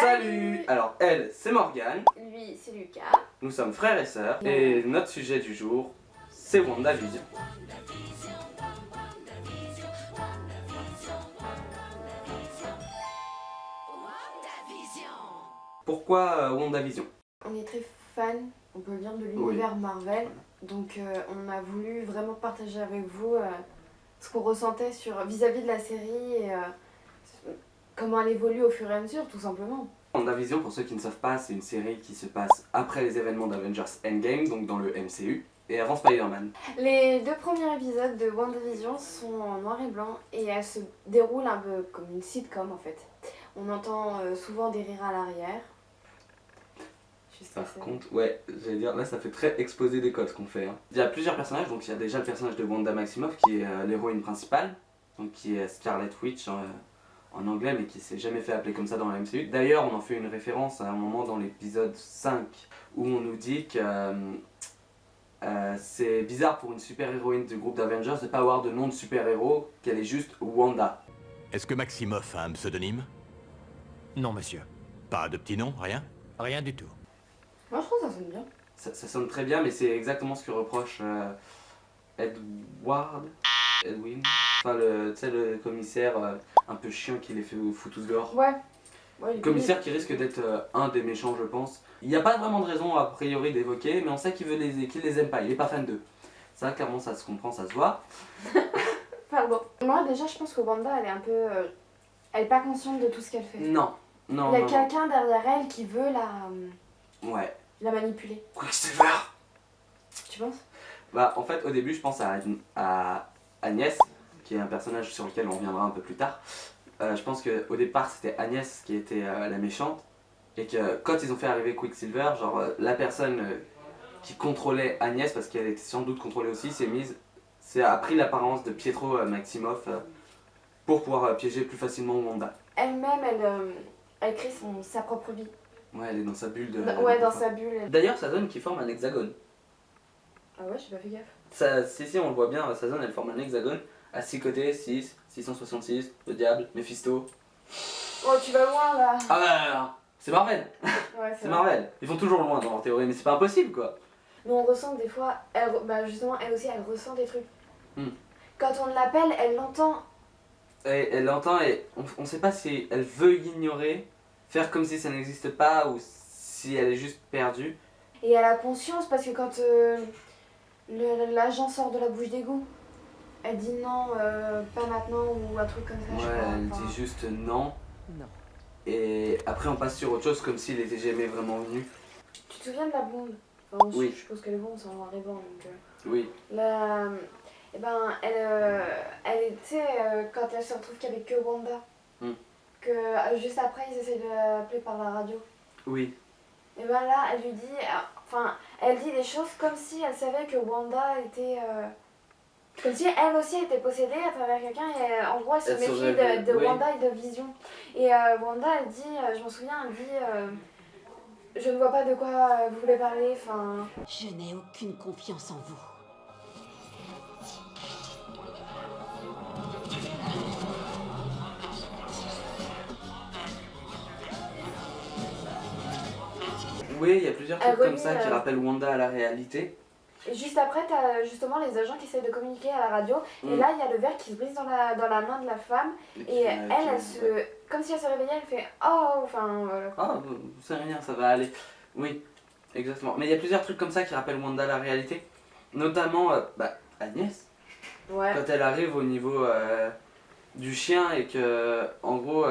Salut. Alors elle, c'est Morgane. Lui, c'est Lucas. Nous sommes frères et sœurs. Et notre sujet du jour, c'est WandaVision. Pourquoi WandaVision? On est très fan, on peut le dire, de l'univers Marvel. Donc on a voulu vraiment partager avec vous ce qu'on ressentait vis-à-vis de la série et comment elle évolue au fur et à mesure, tout simplement. WandaVision, pour ceux qui ne savent pas, c'est une série qui se passe après les événements d'Avengers Endgame, donc dans le MCU, et avant Spider-Man. Les 2 premiers épisodes de WandaVision sont en noir et blanc et elles se déroulent un peu comme une sitcom en fait. On entend souvent des rires à l'arrière. Par contre, ouais, j'allais dire, là ça fait très exposé des codes qu'on fait. Hein. Il y a plusieurs personnages, donc il y a déjà le personnage de Wanda Maximoff qui est l'héroïne principale, donc qui est Scarlet Witch en anglais, mais qui s'est jamais fait appeler comme ça dans la MCU. D'ailleurs, on en fait une référence à un moment dans l'épisode 5 où on nous dit que c'est bizarre pour une super-héroïne du groupe d'Avengers de pas avoir de nom de super-héros, qu'elle est juste Wanda. Est-ce que Maximoff a un pseudonyme? Non, monsieur. Pas de petit nom, rien? Rien du tout. Moi je trouve que ça sonne bien. Ça sonne très bien, mais c'est exactement ce que reproche Edwin, enfin tu sais, le commissaire un peu chiant qui les fout tous dehors. Ouais. Le commissaire qui risque d'être un des méchants, je pense. Il n'y a pas vraiment de raison a priori d'évoquer, mais on sait qu'il les aime pas, il est pas fan d'eux. Ça, clairement, ça se comprend, ça se voit. Pardon. Moi déjà je pense que Wanda elle est un peu... elle est pas consciente de tout ce qu'elle fait. Non, non, Il y a non, quelqu'un derrière elle qui veut ouais. la manipuler. Quicksilver. Tu penses? Bah en fait au début je pense à Agnès, qui est un personnage sur lequel on reviendra un peu plus tard. Je pense qu'au départ c'était Agnès qui était la méchante, et que quand ils ont fait arriver Quicksilver, genre la personne qui contrôlait Agnès, parce qu'elle était sans doute contrôlée aussi, a pris l'apparence de Pietro Maximoff pour pouvoir piéger plus facilement Wanda. Elle-même, elle crée sa propre vie. Ouais, elle est dans sa bulle de... Ouais, dans sa bulle. D'ailleurs sa zone qui forme un hexagone. Ah ouais, j'ai pas fait gaffe. Ça, si on le voit bien, sa zone elle forme un hexagone à 6 côtés, 6, 666, le diable, Mephisto. Oh, tu vas loin là. Ah bah, c'est Marvel. Ouais, C'est Marvel. Ils vont toujours loin dans leur théorie, mais c'est pas impossible quoi. Mais on ressent que des fois, justement, elle aussi, elle ressent des trucs. Hmm. Quand on l'appelle, elle l'entend. Et elle l'entend et on sait pas si elle veut ignorer, faire comme si ça n'existe pas ou si elle est juste perdue. Et elle a conscience parce que quand l'agent sort de la bouche d'égout, elle dit non, pas maintenant ou un truc comme ça. Ouais, je crois. elle dit juste non. Non. Et après on passe sur autre chose comme s'il était jamais vraiment venu. Tu te souviens de la blonde? Enfin, Oui. Je suppose qu'elle est blonde, c'est en noir et blanc. Donc, Oui. eh ben, elle était, quand elle se retrouve qu'avec que Wanda, que juste après ils essayent de l'appeler par la radio. Oui. Et ben là, elle lui dit, elle dit des choses comme si elle savait que Wanda était, comme si elle aussi était possédée à travers quelqu'un et en gros elle se méfie de oui. Wanda et de Vision. Et Wanda elle dit, je m'en souviens, elle dit, je ne vois pas de quoi vous voulez parler, enfin... Je n'ai aucune confiance en vous. Oui, il y a plusieurs trucs Elle comme relie, ça qui rappellent Wanda à la réalité. Et juste après, t'as justement les agents qui essayent de communiquer à la radio. Et là, il y a le verre qui se brise dans la main de la femme. Et elle se... Comme si elle se réveillait, elle fait « Oh !» Enfin, voilà. Ah, c'est rien, ça va aller. Oui, exactement. Mais il y a plusieurs trucs comme ça qui rappellent Wanda à la réalité. Notamment Agnès. Ouais. Quand elle arrive au niveau du chien et que, en gros,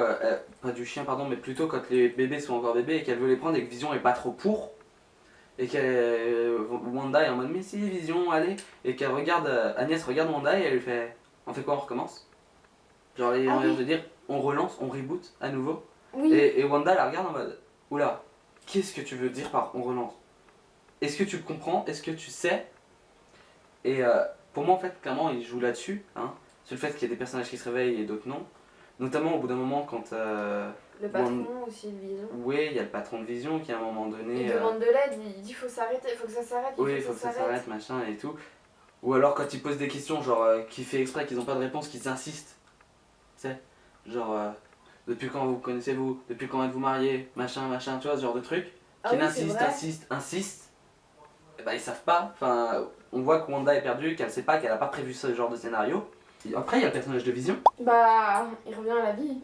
pas du chien pardon, mais plutôt quand les bébés sont encore bébés et qu'elle veut les prendre et que Vision est pas trop pour. Et que Wanda est en mode mais si Vision, allez. Et qu'elle regarde, Agnès regarde Wanda et elle lui fait on fait quoi, on recommence? Genre il y a moyen de dire on relance, on reboot à nouveau. Oui. Et Wanda la regarde en mode oula, qu'est-ce que tu veux dire par on relance? Est-ce que tu comprends? Est-ce que tu sais? Et pour moi en fait clairement il joue là-dessus, hein, sur le fait qu'il y a des personnages qui se réveillent et d'autres non. Notamment au bout d'un moment quand... le patron aussi de Vision. Oui, il y a le patron de Vision qui à un moment donné... Il demande de l'aide, il dit faut s'arrêter, faut que ça s'arrête. Oui, il faut que ça s'arrête, machin et tout. Ou alors quand il pose des questions, genre qui fait exprès qu'ils n'ont pas de réponse, qu'ils insistent. Tu sais, genre depuis quand vous connaissez-vous, depuis quand êtes-vous mariés, machin, tu vois, ce genre de trucs, Ah qui oui, c'est vrai. insistent, et bah ils savent pas, enfin, on voit que Wanda est perdue, qu'elle sait pas, qu'elle a pas prévu ce genre de scénario. Et après, il y a le personnage de Vision. Bah, il revient à la vie.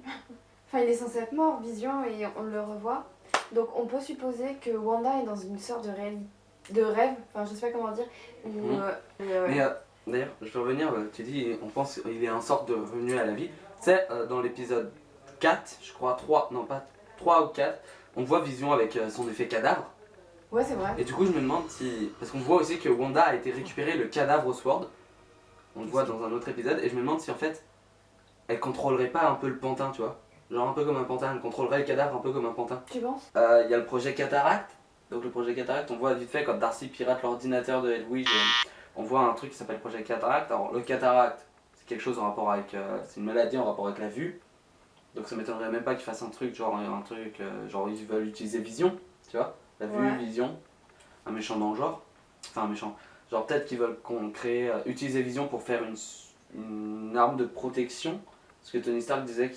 Enfin, il est censé être mort, Vision, et on le revoit. Donc, on peut supposer que Wanda est dans une sorte de de rêve, enfin, je sais pas comment dire, où... Mais d'ailleurs, je vais revenir, tu dis, on pense qu'il est en sorte de revenu à la vie. Tu sais, dans l'épisode 4, je crois, 3, non pas 3 ou 4, on voit Vision avec son effet cadavre. Ouais, c'est vrai. Et du coup, je me demande si. Parce qu'on voit aussi que Wanda a été récupérer le cadavre au Sword. On le voit dans un autre épisode. Et je me demande si en fait, elle contrôlerait pas un peu le pantin, tu vois. Genre un peu comme un pantin, elle contrôlerait le cadavre un peu comme un pantin. Tu penses? Il y a le projet Cataract. Donc le projet Cataract, on voit vite fait quand Darcy pirate l'ordinateur de Hedwig, on voit un truc qui s'appelle projet Cataract. Alors le Cataract, c'est quelque chose en rapport avec. C'est une maladie en rapport avec la vue. Donc ça m'étonnerait même pas qu'ils fassent un truc genre genre ils veulent utiliser Vision, tu vois. La vue, Ouais. Vision, un méchant dans le genre. Enfin un méchant. Genre peut-être qu'ils veulent qu'on crée, utiliser Vision pour faire une arme de protection. Parce que Tony Stark disait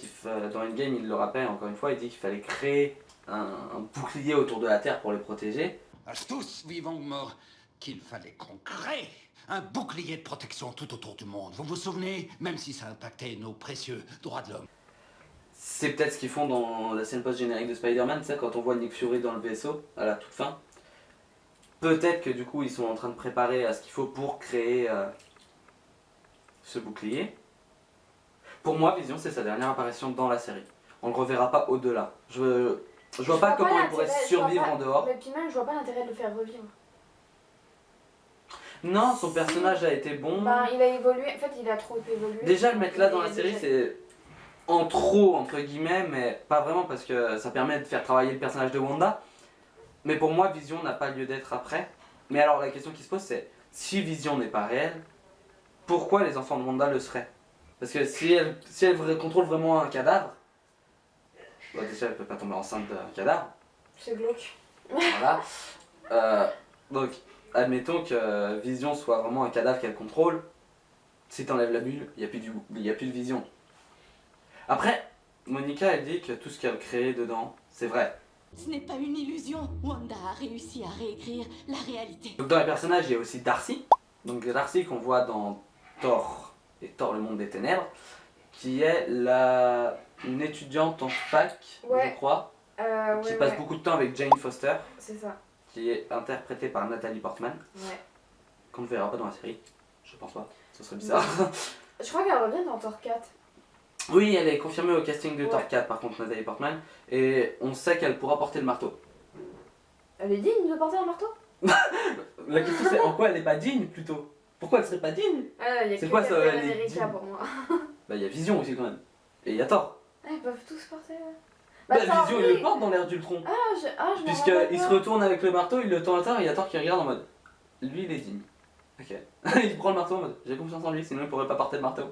dans Endgame, il le rappelle encore une fois, il dit qu'il fallait créer un bouclier autour de la Terre pour les protéger. À tous, vivants ou morts, qu'il fallait qu'on crée un bouclier de protection tout autour du monde. Vous vous souvenez? Même si ça impactait nos précieux droits de l'homme. C'est peut-être ce qu'ils font dans la scène post-générique de Spider-Man, tu sais, quand on voit Nick Fury dans le vaisseau, à la toute fin. Peut-être que du coup, ils sont en train de préparer à ce qu'il faut pour créer ce bouclier. Pour moi, Vision, c'est sa dernière apparition dans la série. On le reverra pas au-delà. Je vois pas comment il pourrait survivre en dehors. Mais puis même, je vois pas l'intérêt de le faire revivre. Non, son personnage a été bon. Bah, il a évolué, en fait, il a trop évolué. Déjà, le mettre là dans la Il est série, déjà- c'est en trop, entre guillemets, mais pas vraiment parce que ça permet de faire travailler le personnage de Wanda. Mais pour moi, Vision n'a pas lieu d'être après. Mais alors, la question qui se pose, c'est si Vision n'est pas réelle, pourquoi les enfants de Wanda le seraient? Parce que si elle contrôle vraiment un cadavre, bah déjà, elle peut pas tomber enceinte d'un cadavre. C'est glauque. Voilà. Donc, admettons que Vision soit vraiment un cadavre qu'elle contrôle. Si t'enlèves la bulle, il n'y a plus de Vision. Après, Monica, elle dit que tout ce qu'elle a créé dedans, c'est vrai. Ce n'est pas une illusion. Wanda a réussi à réécrire la réalité. Donc dans les personnages, il y a aussi Darcy. Donc Darcy qu'on voit dans Thor et Thor le monde des ténèbres, qui est une étudiante en fac, Ouais. je crois, qui passe beaucoup de temps avec Jane Foster, C'est ça. qui est interprétée par Nathalie Portman, Ouais. qu'on ne verra pas dans la série. Je pense pas, ce serait bizarre. Je crois qu'elle revient dans Thor 4. Oui, elle est confirmée au casting de Ouais. Thor 4 par contre, Nathalie Portman, et on sait qu'elle pourra porter le marteau. Elle est digne de porter un marteau? La question c'est en quoi elle est pas digne plutôt? Pourquoi elle serait pas digne? Ah, il y a C'est que quoi, ça, Captain elle est America digne pour moi. Bah il y a Vision aussi quand même. Et il y a Thor. Ah, ils peuvent tous porter. Bah, Thor, Vision oui. il le porte dans l'air d'Ultron. Ah, je m'en rappelle Puisqu'il se pas. retourne avec le marteau, il le tend à terre et il y a Thor qui regarde en mode lui il est digne. Ok. Il prend le marteau en mode j'ai confiance en lui, sinon il pourrait pas porter le marteau.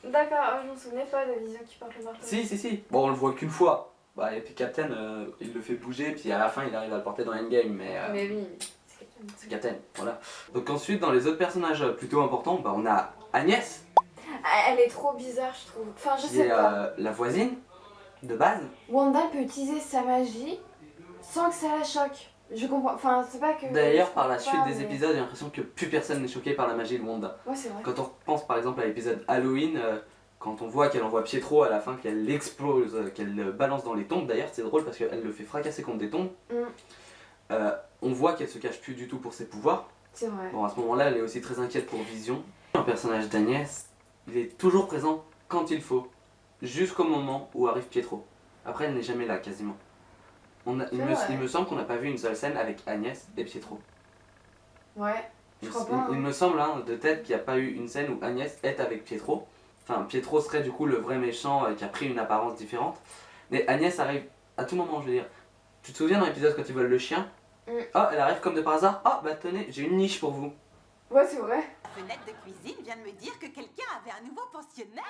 D'accord, je m'en souvenais pas de Vision qui porte le marteau. Si. Bon on le voit qu'une fois. Bah et puis Captain il le fait bouger puis à la fin il arrive à le porter dans Endgame mais. Mais oui, c'est Captain. C'est Captain, voilà. Donc ensuite dans les autres personnages plutôt importants, bah on a Agnès. Ah, elle est trop bizarre, je trouve. Enfin, je Qui sais est pas. la voisine de base. Wanda peut utiliser sa magie sans que ça la choque. Je comprends. Enfin, c'est pas que. D'ailleurs, par la je suite comprends des pas, mais- épisodes, j'ai l'impression que plus personne n'est choqué par la magie de Wanda. Ouais, c'est vrai. Quand on pense par exemple à l'épisode Halloween, quand on voit qu'elle envoie Pietro à la fin, qu'elle l'explose, qu'elle le balance dans les tombes, d'ailleurs c'est drôle parce qu'elle le fait fracasser contre des tombes, Mm. on voit qu'elle se cache plus du tout pour ses pouvoirs. C'est vrai. Bon, à ce moment-là, elle est aussi très inquiète pour Vision. Le personnage d'Agnès, il est toujours présent quand il faut, jusqu'au moment où arrive Pietro. Après, elle n'est jamais là quasiment. Il me semble qu'on n'a pas vu une seule scène avec Agnès et Pietro. Ouais. Je crois pas. Il me semble de tête qu'il n'y a pas eu une scène où Agnès est avec Pietro. Enfin, Pietro serait du coup le vrai méchant qui a pris une apparence différente. Mais Agnès arrive à tout moment, je veux dire. Tu te souviens dans l'épisode quand ils volent le chien? Oh, elle arrive comme de par hasard. Oh, bah tenez, j'ai une niche pour vous. Ouais, c'est vrai. La fenêtre de cuisine vient de me dire que quelqu'un avait un nouveau pensionnaire.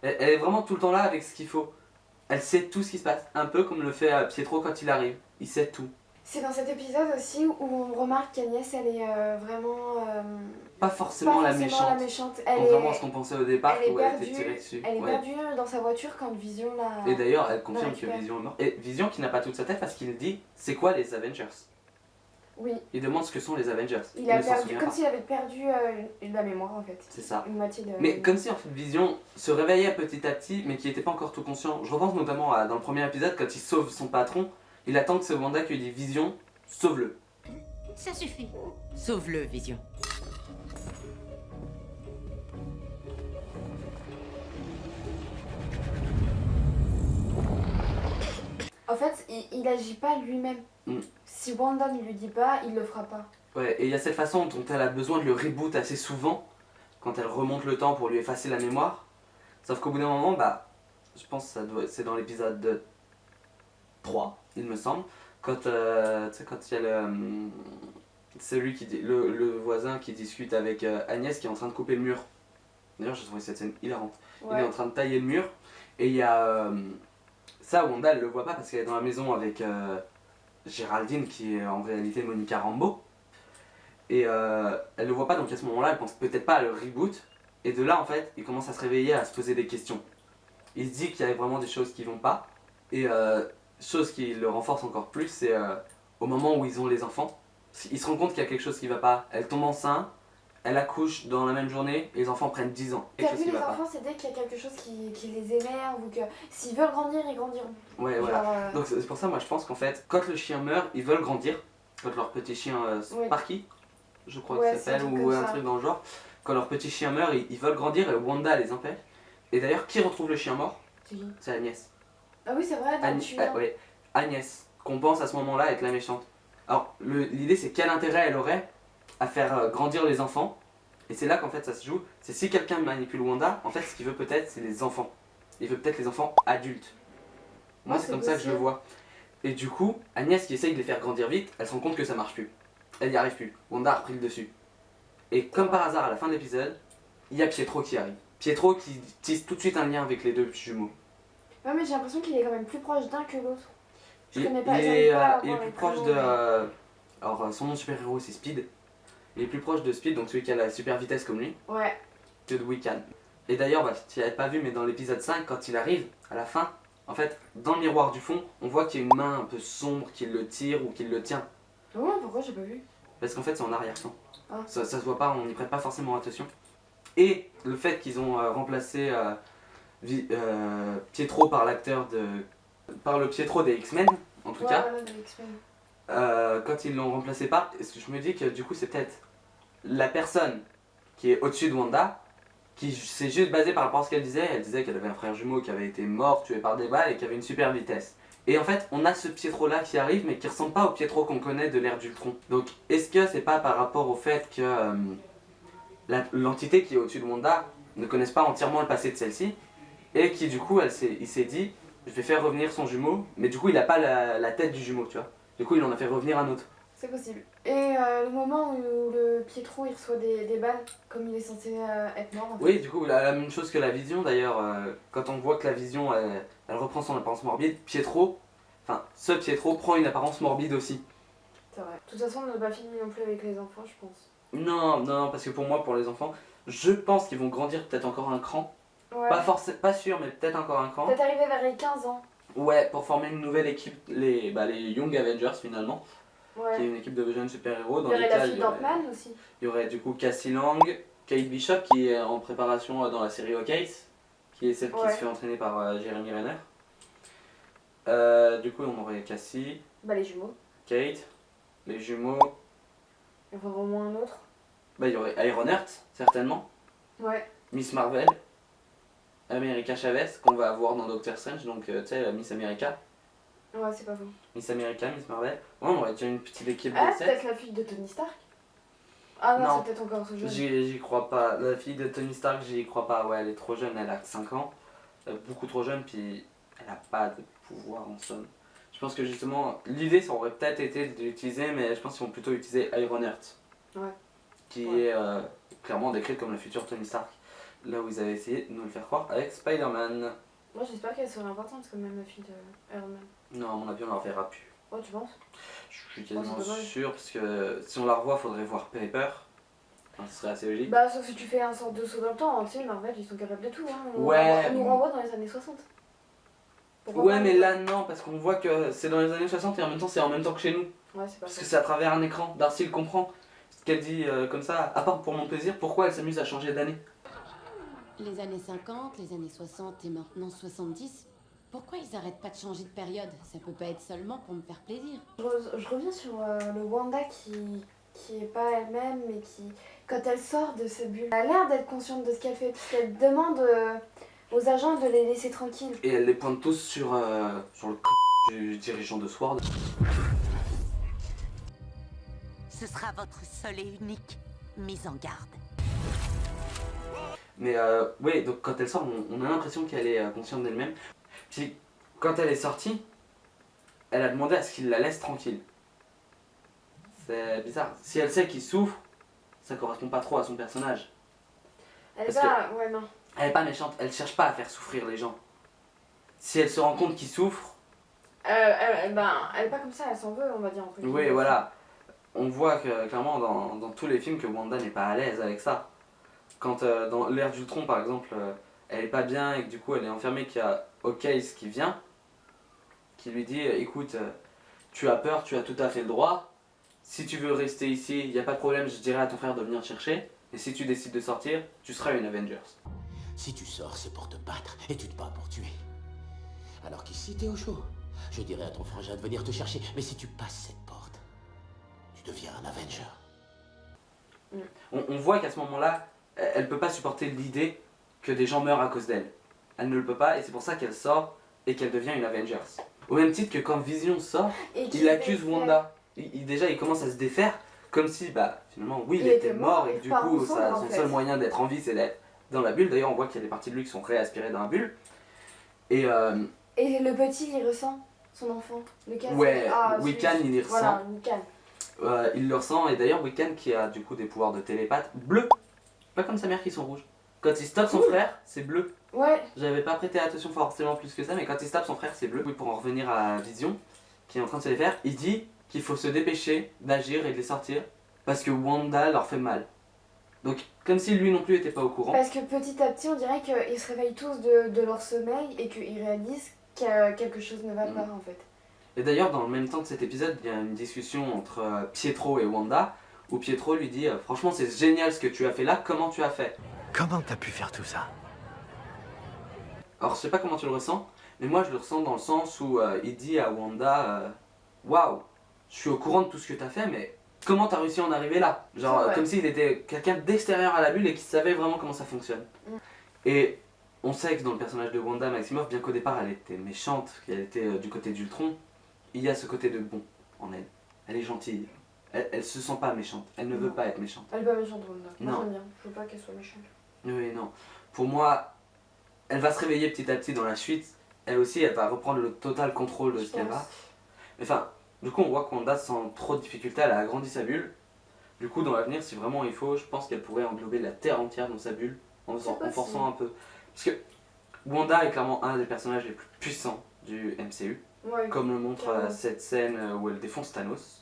Elle est vraiment tout le temps là avec ce qu'il faut. Elle sait tout ce qui se passe. Un peu comme le fait Pietro quand il arrive. Il sait tout. C'est dans cet épisode aussi où on remarque qu'Agnès, elle est vraiment... Pas forcément la méchante. Contrairement à ce qu'on pensait au départ, elle est où elle perdue, était tirée dessus. Elle est Ouais. perdue dans sa voiture quand Vision l'a... Et d'ailleurs, elle confirme que récupère. Vision est morte. Et Vision qui n'a pas toute sa tête parce qu'il dit c'est quoi les Avengers? Oui, Il demande ce que sont les Avengers. il a ne s'en perdu, souvient comme pas. s'il avait perdu la mémoire en fait. C'est ça. Une moitié de... Mais comme si en fait Vision se réveillait petit à petit, mais qui n'était pas encore tout conscient. Je repense notamment dans le premier épisode, quand il sauve son patron, il attend que c'est Wanda qui lui dit Vision, sauve-le. Ça suffit. Sauve-le, Vision. En fait, il agit pas lui-même. Mm. Si Wanda ne lui dit pas, il le fera pas. Ouais, et il y a cette façon dont elle a besoin de le reboot assez souvent, quand elle remonte le temps pour lui effacer la mémoire. Sauf qu'au bout d'un moment, bah, je pense que c'est dans l'épisode 3, il me semble, quand, tu sais, quand il y a celui qui le voisin qui discute avec Agnès qui est en train de couper le mur. D'ailleurs, j'ai trouvé cette scène hilarante. Il est en train de tailler le mur, et il y a... ça, Wanda, elle le voit pas parce qu'elle est dans la maison avec Géraldine, qui est en réalité Monica Rambeau. Et elle le voit pas, donc à ce moment-là, elle pense peut-être pas à le reboot. Et de là, en fait, il commence à se réveiller, à se poser des questions. Il se dit qu'il y a vraiment des choses qui vont pas. Et chose qui le renforce encore plus, c'est au moment où ils ont les enfants. Il se rend compte qu'il y a quelque chose qui va pas. Elle tombe enceinte, elle accouche dans la même journée, et les enfants prennent 10 ans. Quelque T'as chose vu qui les va enfants, c'est dès qu'il y a quelque chose qui les énerve ou que s'ils veulent grandir, ils grandiront. Ouais, Genre, voilà. Donc c'est pour ça, moi je pense qu'en fait, quand le chien meurt, ils veulent grandir. Quand leur petit chien Oui. Sparky, je crois Ouais, qu'il c'est un s'appelle, truc ou comme un ça. truc dans le genre, quand leur petit chien meurt, ils veulent grandir et Wanda les empêche. Et d'ailleurs, qui retrouve le chien mort? C'est qui? C'est Agnès. Ah oui, c'est vrai, dans le tunnel. Ouais. Agnès, qu'on pense à ce moment-là être la méchante. Alors, l'idée c'est quel intérêt elle aurait à faire grandir les enfants. Et c'est là qu'en fait ça se joue. C'est si quelqu'un manipule Wanda, en fait ce qu'il veut peut-être c'est les enfants. Il veut peut-être les enfants adultes. Moi Ouais, c'est c'est comme ça que je le possible. vois. Et du coup, Agnès qui essaye de les faire grandir vite, elle se rend compte que ça marche plus. Elle n'y arrive plus. Wanda a repris le dessus. Et comme par hasard à la fin de l'épisode, il y a Pietro qui arrive. Pietro qui tisse tout de suite un lien avec les deux jumeaux. Ouais, mais j'ai l'impression qu'il est quand même plus proche d'un que l'autre. Je Il, connais pas, il j'arrive est, pas à il est voir plus les proche prénoms, de... mais- alors son nom de super-héros c'est Speed. Il est plus proche de Speed, donc celui qui a la super vitesse comme lui, Ouais. que de Wiccan. Et d'ailleurs, bah, tu l'avais pas vu, mais dans l'épisode 5, quand il arrive, à la fin, en fait, dans le miroir du fond, on voit qu'il y a une main un peu sombre qui le tire ou qui le tient. Ouais, pourquoi j'ai pas vu? Parce qu'en fait, c'est en arrière-plan. Ah. Ça se voit pas, on n'y prête pas forcément attention. Et le fait qu'ils ont remplacé Pietro par l'acteur de... par le Pietro des X-Men, en tout Ouais, cas, voilà, de X-Men. quand ils l'ont remplacé par, je me dis que du coup c'est peut-être la personne qui est au-dessus de Wanda, qui s'est juste basée par rapport à ce qu'elle disait. Elle disait qu'elle avait un frère jumeau qui avait été mort, tué par des balles et qui avait une super vitesse. Et en fait, on a ce Pietro là qui arrive, mais qui ressemble pas au Pietro qu'on connaît de l'ère d'Ultron. Donc, est-ce que c'est pas par rapport au fait que l'entité qui est au-dessus de Wanda ne connaisse pas entièrement le passé de celle-ci, et qui du coup, il s'est dit, je vais faire revenir son jumeau, mais du coup, il a pas la tête du jumeau, tu vois. Du coup, il en a fait revenir un autre. C'est possible. Et le moment où le Pietro il reçoit des balles, comme il est censé être mort. En fait. Oui, du coup, la même chose que la vision d'ailleurs, quand on voit que la vision elle reprend son apparence morbide, ce Pietro prend une apparence morbide aussi. C'est vrai. De toute façon, on n'a pas fini non plus avec les enfants, je pense. Non, parce que pour moi, pour les enfants, je pense qu'ils vont grandir peut-être encore un cran. Ouais. Pas sûr, mais peut-être encore un cran. Peut-être arrivé vers les 15 ans. Ouais, pour former une nouvelle équipe, les Young Avengers finalement, qui est Ouais. une équipe de jeunes super-héros. Il Dans y aurait la lesquels fille d'Ant-Man aussi. il y aurait du coup Cassie Lang, Kate Bishop qui est en préparation dans la série Hawkeye, qui est celle qui Ouais. se fait entraîner par Jeremy Renner. Du coup, on aurait Cassie, Bah, les jumeaux. Kate, les jumeaux. Il y en faudra au moins un autre. Il y aurait Ironheart, certainement. Ouais. Miss Marvel. America Chavez, qu'on va avoir dans Doctor Strange, donc tu sais, la Miss America. Ouais, c'est pas faux. Miss America, Miss Marvel. Ouais, on aurait déjà une petite équipe Ah, de 7. peut-être la fille de Tony Stark. Ah non, Non. c'est peut-être encore ce jeune. J'y crois pas. La fille de Tony Stark, j'y crois pas. Ouais, elle est trop jeune, elle a 5 ans. Beaucoup trop jeune, puis elle a pas de pouvoir en somme. Je pense que justement, l'idée ça aurait peut-être été de l'utiliser, mais je pense qu'ils vont plutôt utiliser Ironheart. Ouais. Qui Ouais. est clairement décrite comme le futur Tony Stark. Là où ils avaient essayé de nous le faire croire avec Spider-Man. Moi, j'espère qu'elle sera importante quand même, la fille de Iron Man. Non, à mon avis, on leur verra plus. Oh, tu penses? Je suis Oh, quasiment c'est dommage. sûr, parce que si on la revoit, faudrait voir Paper. Enfin, ce serait assez logique. Bah, sauf si tu fais un sort de saut dans le temps, tu sais, Marvel, ils sont capables de tout. Hein. Ouais. On nous renvoie dans les années 60. Pourquoi Ouais, pas, mais là, non, parce qu'on voit que c'est dans les années 60 et en même temps, c'est en même temps que chez nous. Ouais, c'est pas Parce ça. que c'est à travers un écran. Darcy le comprend. Ce qu'elle dit comme ça, à part pour mon plaisir, pourquoi elle s'amuse à changer d'année? Les années 50, les années 60 et maintenant 70. Pourquoi ils arrêtent pas de changer de période? Ça peut pas être seulement pour me faire plaisir. Je reviens sur le Wanda qui est pas elle-même, mais qui, quand elle sort de cette bulle, elle a l'air d'être consciente de ce qu'elle fait, puisqu'elle demande aux agents de les laisser tranquilles. Et elle les pointe tous sur le du dirigeant de SWORD. Ce sera votre seule et unique mise en garde. Mais ouais, donc quand elle sort, on a l'impression qu'elle est consciente d'elle-même. Puis quand elle est sortie, elle a demandé à ce qu'il la laisse tranquille. C'est bizarre. Si elle sait qu'il souffre, ça correspond pas trop à son personnage. Elle est Parce pas... Ouais, non. Elle est pas méchante, elle cherche pas à faire souffrir les gens. Si elle se rend compte qu'il souffre, Elle est pas comme ça, elle s'en veut, on va dire. Entre oui, guillemets. voilà. On voit que clairement dans tous les films que Wanda n'est pas à l'aise avec ça. Quand dans l'ère d'Ultron par exemple, elle est pas bien et que du coup elle est enfermée, qu'il y a Hawkeye qui vient, qui lui dit écoute, tu as peur, tu as tout à fait le droit. Si tu veux rester ici, il n'y a pas de problème, je dirai à ton frère de venir te chercher. Et si tu décides de sortir, tu seras une Avengers. Si tu sors, c'est pour te battre et tu te bats pour tuer. Alors qu'ici, t'es au chaud. Je dirais à ton frangin de venir te chercher, mais si tu passes cette porte, tu deviens un Avenger. On voit qu'à ce moment-là, elle peut pas supporter l'idée que des gens meurent à cause d'elle. Elle ne le peut pas et c'est pour ça qu'elle sort et qu'elle devient une Avengers. Au même titre que quand Vision sort, Et qui il accuse fait- Wanda. Déjà, il commence à se défaire comme si, finalement, oui, il Il était était mort mort, et il que du part coup, ensemble, en son fait. seul moyen d'être en vie, c'est d'être dans la bulle. D'ailleurs, on voit qu'il y a des parties de lui qui sont réaspirées dans la bulle. Et Et le petit, il ressent son enfant. Lequel ouais, celui- Wiccan, il y ressent. Voilà, Wiccan. Il le ressent. Et d'ailleurs, Wiccan qui a du coup des pouvoirs de télépathe bleu. Pas comme sa mère qui sont rouges. Quand il stoppe son frère, c'est bleu. Ouais, J'avais pas prêté attention forcément plus que ça, mais quand il stoppe son frère, c'est bleu. Oui, pour en revenir à Vision, qui est en train de se les faire, il dit qu'il faut se dépêcher d'agir et de les sortir parce que Wanda leur fait mal. Donc, comme si lui non plus était pas au courant. parce que petit à petit, on dirait qu'ils se réveillent tous de leur sommeil et qu'ils réalisent que quelque chose ne va pas en fait. Et d'ailleurs, dans le même temps de cet épisode, il y a une discussion entre Pietro et Wanda, où Pietro lui dit franchement, c'est génial ce que tu as fait là, comment tu as fait? Comment t'as pu faire tout ça? Alors, je sais pas comment tu le ressens, mais moi je le ressens dans le sens où il dit à Wanda waouh, je suis au courant de tout ce que tu as fait, mais comment t'as réussi à en arriver là? Genre, C'est vrai. comme s'il était quelqu'un d'extérieur à la bulle et qui savait vraiment comment ça fonctionne. Et on sait que dans le personnage de Wanda Maximoff, bien qu'au départ elle était méchante, qu'elle était du côté d'Ultron, il y a ce côté de bon en elle. Elle est gentille. Elle se sent pas méchante. Elle ne veut Non. pas être méchante. Elle est pas méchante, Wanda. Moi, Non. j'aime bien. Je veux pas qu'elle soit méchante. Oui, non. Pour moi, elle va se réveiller petit à petit dans la suite. Elle aussi, elle va reprendre le total contrôle de Je ce qu'elle pense. va. Mais enfin, du coup, on voit que Wanda, sans trop de difficultés, elle a agrandi sa bulle. Du coup, dans l'avenir, si vraiment il faut, je pense qu'elle pourrait englober la Terre entière dans sa bulle en C'est possible. forçant un peu. Parce que Wanda est clairement un des personnages les plus puissants du MCU. Ouais. Comme le montre Carrément. cette scène où elle défonce Thanos.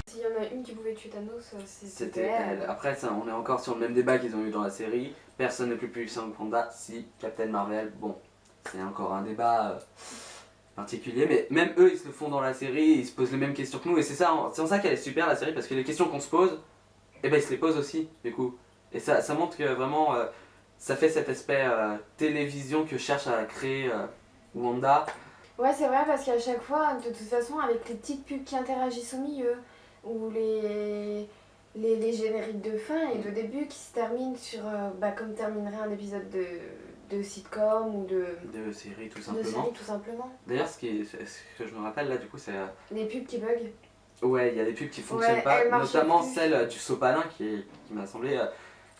S'il y en a une qui pouvait tuer Thanos, c'était C'était elle. elle. Après, ça, on est encore sur le même débat qu'ils ont eu dans la série. Personne n'est plus puissant que Wanda. Si, Captain Marvel, bon, c'est encore un débat particulier. Mais même eux, ils se le font dans la série, ils se posent les mêmes questions que nous. Et c'est en ça qu'elle est super la série, parce que les questions qu'on se pose, eh ben, ils se les posent aussi, du coup. Et ça montre que vraiment, ça fait cet aspect télévision que cherche à créer Wanda. Ouais, c'est vrai, parce qu'à chaque fois, de toute façon, avec les petites pubs qui interagissent au milieu, ou les génériques de fin et de début qui se terminent sur, comme terminerait un épisode de sitcom ou de série, tout série, simplement. tout simplement. D'ailleurs, ce que je me rappelle là, du coup, c'est. Les pubs qui bug. Ouais, il y a des pubs qui fonctionnent Ouais, pas, elles marchent notamment plus. celle du sopalin qui m'a semblé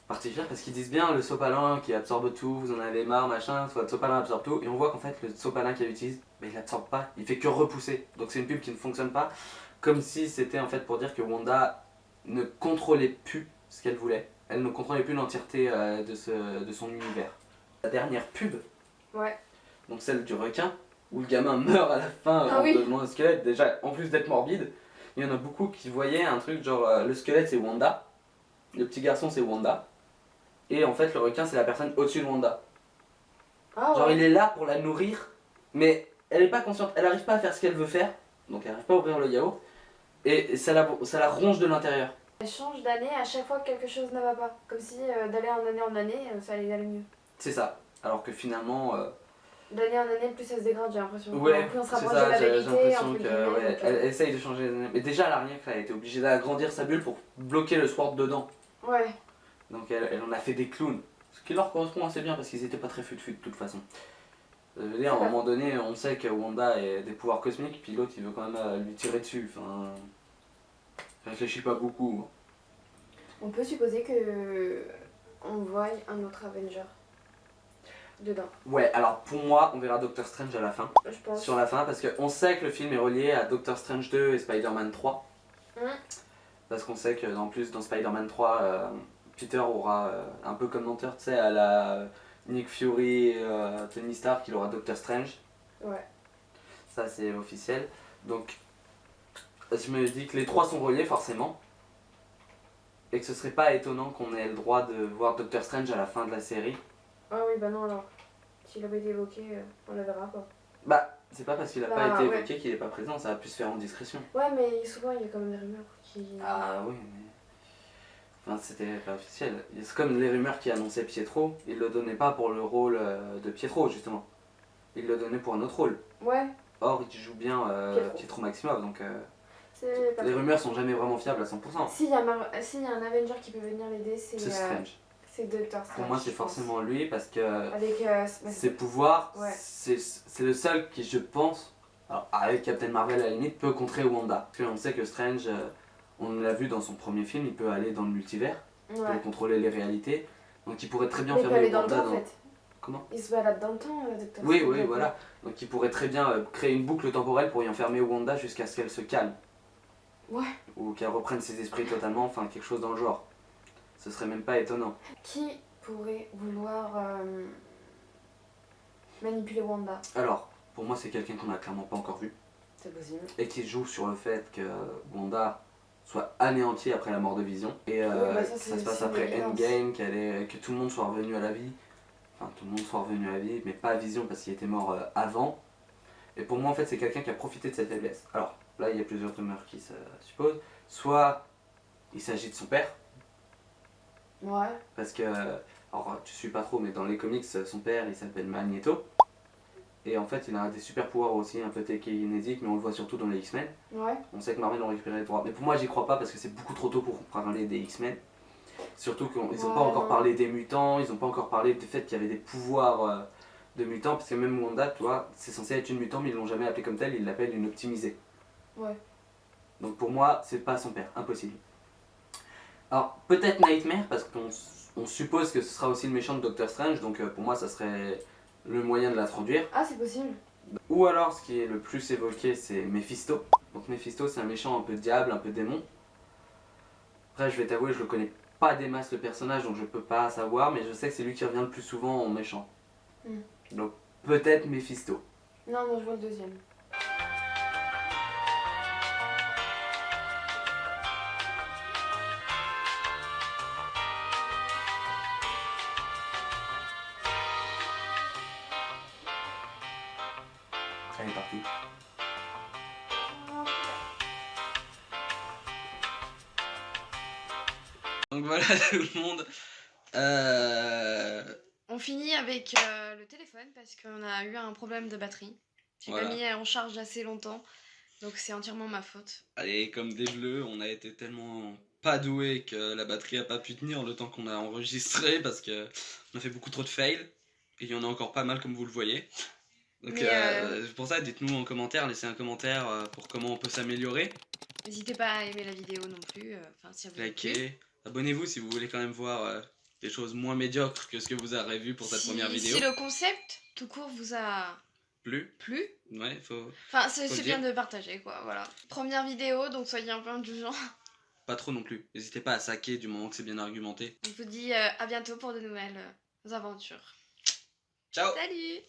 partie fière parce qu'ils disent bien le sopalin qui absorbe tout, vous en avez marre, machin, soit le sopalin absorbe tout, et on voit qu'en fait le sopalin qu'elle utilise, mais il absorbe pas, il fait que repousser. Donc c'est une pub qui ne fonctionne pas, comme si c'était en fait pour dire que Wanda ne contrôlait plus ce qu'elle voulait. Elle ne contrôlait plus l'entièreté de son univers. La dernière pub, Ouais. donc celle du requin, où le gamin meurt à la fin Ah en oui. devenant un squelette, déjà en plus d'être morbide, il y en a beaucoup qui voyaient un truc genre le squelette c'est Wanda, le petit garçon c'est Wanda, et en fait le requin c'est la personne au-dessus de Wanda. Ah Genre ouais. il est là pour la nourrir, mais elle est pas consciente, elle arrive pas à faire ce qu'elle veut faire, donc elle arrive pas à ouvrir le yaourt, et ça la ronge de l'intérieur. Elle change d'année à chaque fois que quelque chose ne va pas. Comme si d'aller en année, ça allait aller mieux. C'est ça, alors que finalement... D'année en année, plus ça se dégrade, j'ai l'impression. Ouais, Plus on se c'est rapproche de ça, la j'ai vérité, l'impression entre que guillemets. ouais, donc, elle essaye de changer. Mais déjà, l'araignée, elle a été obligée d'agrandir sa bulle pour bloquer le sword dedans. Ouais. Donc elle en a fait des clowns. Ce qui leur correspond assez bien parce qu'ils étaient pas très fut de toute façon. Je veux dire, à un moment donné, on sait que Wanda a des pouvoirs cosmiques, puis l'autre il veut quand même lui tirer dessus. Enfin. Réfléchis pas beaucoup. On peut supposer que on voit un autre Avenger dedans. Ouais, alors pour moi, on verra Doctor Strange à la fin. Je pense. Sur la fin, parce qu'on sait que le film est relié à Doctor Strange 2 et Spider-Man 3. Parce qu'on sait que en plus dans Spider-Man 3, Peter aura un peu comme menteur, tu sais, à la Nick Fury, Tony Stark, il aura Doctor Strange. Ouais. Ça c'est officiel. Donc je me dis que les trois sont reliés forcément. Et que ce serait pas étonnant qu'on ait le droit de voir Doctor Strange à la fin de la série. Ah oui, bah non alors. S'il avait été évoqué, on le verra pas. Bah, c'est pas parce qu'il a Bah, pas été ouais. évoqué qu'il est pas présent, ça va plus se faire en discrétion. Ouais, mais souvent il y a quand même des rumeurs qui. Ah oui, mais. Enfin, c'était pas officiel. C'est comme les rumeurs qui annonçaient Pietro, il le donnait pas pour le rôle de Pietro, justement. Il le donnait pour un autre rôle. Ouais, Or, il joue bien Pietro Maximoff, donc c'est pas les rumeurs sont jamais vraiment fiables à 100%. S'il y a un Avenger qui peut venir l'aider, c'est Strange. c'est Doctor Strange. Pour moi, c'est je pense. forcément lui parce que Avec ses pouvoirs, Ouais. c'est le seul qui, je pense, alors avec Captain Marvel à la limite, peut contrer Wanda. Parce qu'on sait que Strange, on l'a vu dans son premier film, il peut aller dans le multivers, il Ouais. peut contrôler les réalités, donc il pourrait très bien Mais il peut fermer aller dans le Wanda temps en fait. Comment? Il se balade dans le temps, Doctor Oui, Strange. oui, voilà. Donc il pourrait très bien créer une boucle temporelle pour y enfermer Wanda jusqu'à ce qu'elle se calme. Ouais. Ou qu'elle reprenne ses esprits totalement, enfin quelque chose dans le genre. Ce serait même pas étonnant. Qui pourrait vouloir manipuler Wanda? Alors, pour moi c'est quelqu'un qu'on a clairement pas encore vu. C'est possible. Et qui joue sur le fait que Wanda soit anéantie après la mort de Vision. Et bah ça, que ça c'est se passe une après évidence. Endgame, que tout le monde soit revenu à la vie. Enfin, tout le monde soit revenu à la vie, mais pas Vision parce qu'il était mort avant. Et pour moi, en fait, c'est quelqu'un qui a profité de sa faiblesse. Alors, là, il y a plusieurs rumeurs qui se supposent. Soit il s'agit de son père, Ouais. parce que, alors tu suis pas trop, mais dans les comics, son père il s'appelle Magneto. Et en fait, il a des super pouvoirs aussi, un peu télékinésiques, mais on le voit surtout dans les X-Men. Ouais. On sait que Marvel ont récupéré les droits. Mais pour moi, j'y crois pas parce que c'est beaucoup trop tôt pour parler des X-Men. Surtout qu'ils n'ont Ouais, pas encore non. parlé des mutants, ils n'ont pas encore parlé du fait qu'il y avait des pouvoirs de mutants, parce que même Wanda, tu vois, c'est censé être une mutant, mais ils l'ont jamais appelée comme telle, ils l'appellent une optimisée. Ouais. Donc pour moi, c'est pas son père, impossible. Alors peut-être Nightmare, parce qu'on suppose que ce sera aussi le méchant de Doctor Strange, donc pour moi, ça serait le moyen de l'introduire. Ah, c'est possible. Ou alors, ce qui est le plus évoqué, c'est Mephisto. Donc Mephisto, c'est un méchant un peu diable, un peu démon. Après, je vais t'avouer, je le connais pas des masses le personnage, donc je peux pas savoir, mais je sais que c'est lui qui revient le plus souvent en méchant. Donc peut-être Mephisto. Non, non, je vois le deuxième. Allez, parti. Donc voilà tout le monde. On finit avec le téléphone parce qu'on a eu un problème de batterie. J'ai Voilà. pas mis en charge assez longtemps, donc c'est entièrement ma faute. Allez, comme des bleus, on a été tellement pas doués que la batterie a pas pu tenir le temps qu'on a enregistré parce que on a fait beaucoup trop de fails. Et il y en a encore pas mal comme vous le voyez. Donc Mais, pour ça, dites-nous en commentaire, laissez un commentaire pour comment on peut s'améliorer. N'hésitez pas à aimer la vidéo non plus. Enfin, si elle vous a plu. Likez, abonnez-vous si vous voulez quand même voir des choses moins médiocres que ce que vous aurez vu pour cette première vidéo. Si le concept, tout court, vous a Plus plu, Ouais, faut... enfin Faut c'est le bien dire. de partager quoi, voilà. Première vidéo, donc soyez un peu indulgents. Pas trop non plus. N'hésitez pas à saquer du moment que c'est bien argumenté. On vous dit à bientôt pour de nouvelles aventures. Ciao. Salut!